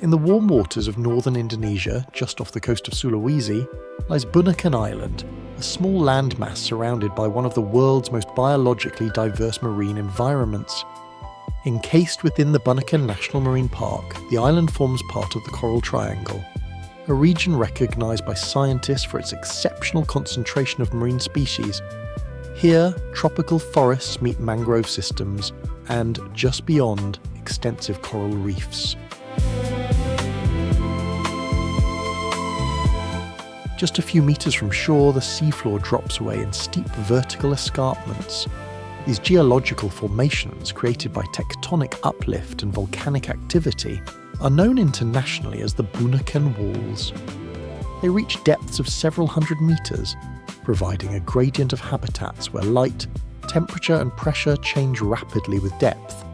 In the warm waters of northern Indonesia, just off the coast of Sulawesi, lies Bunaken Island, a small landmass surrounded by one of the world's most biologically diverse marine environments. Encased within the Bunaken National Marine Park, the island forms part of the Coral Triangle, a region recognised by scientists for its exceptional concentration of marine species. Here, tropical forests meet mangrove systems, and, just beyond, extensive coral reefs. Just a few metres from shore, the seafloor drops away in steep vertical escarpments. These geological formations, created by tectonic uplift and volcanic activity, are known internationally as the Bunaken Walls. They reach depths of several hundred metres, providing a gradient of habitats where light, temperature and pressure change rapidly with depth.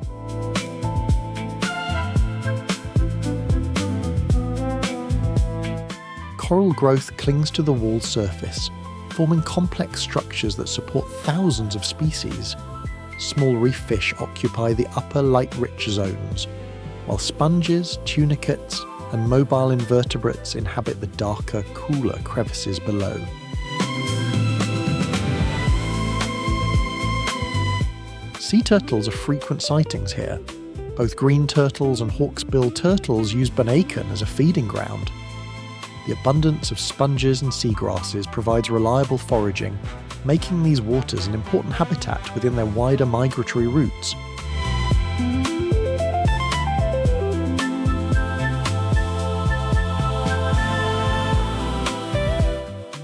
Coral growth clings to the wall surface, forming complex structures that support thousands of species. Small reef fish occupy the upper light-rich zones, while sponges, tunicates, and mobile invertebrates inhabit the darker, cooler crevices below. Sea turtles are frequent sightings here. Both green turtles and hawksbill turtles use Bunaken as a feeding ground. The abundance of sponges and seagrasses provides reliable foraging, making these waters an important habitat within their wider migratory routes.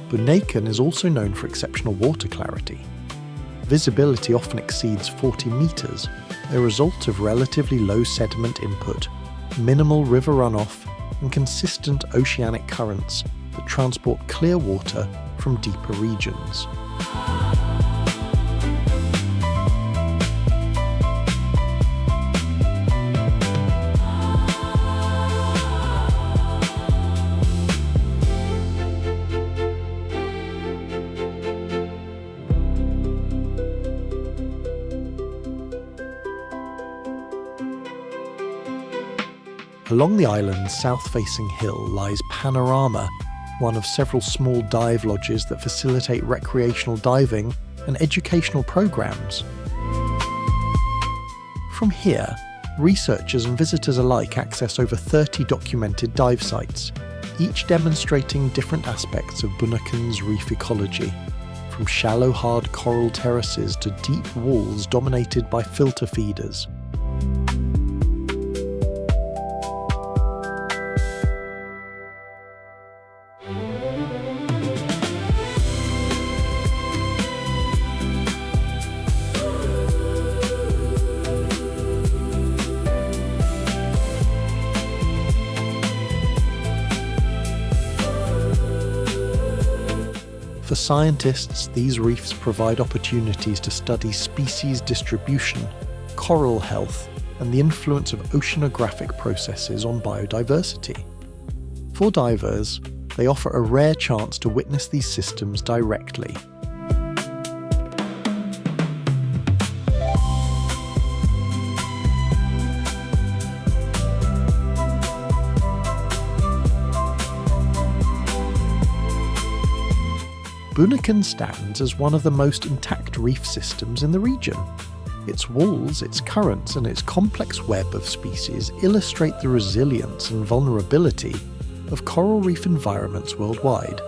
Bunaken is also known for exceptional water clarity. Visibility often exceeds 40 metres, a result of relatively low sediment input, minimal river runoff, and consistent oceanic currents that transport clear water from deeper regions. Along the island's south-facing hill lies Panorama, one of several small dive lodges that facilitate recreational diving and educational programs. From here, researchers and visitors alike access over 30 documented dive sites, each demonstrating different aspects of Bunaken's reef ecology, from shallow hard coral terraces to deep walls dominated by filter feeders. For scientists, these reefs provide opportunities to study species distribution, coral health, and the influence of oceanographic processes on biodiversity. For divers, they offer a rare chance to witness these systems directly. Bunaken stands as one of the most intact reef systems in the region. Its walls, its currents, and its complex web of species illustrate the resilience and vulnerability of coral reef environments worldwide.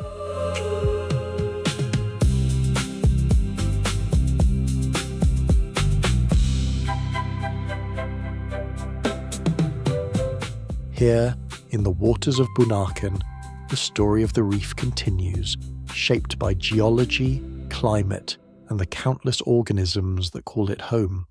Here, in the waters of Bunaken, the story of the reef continues, shaped by geology, climate, and the countless organisms that call it home.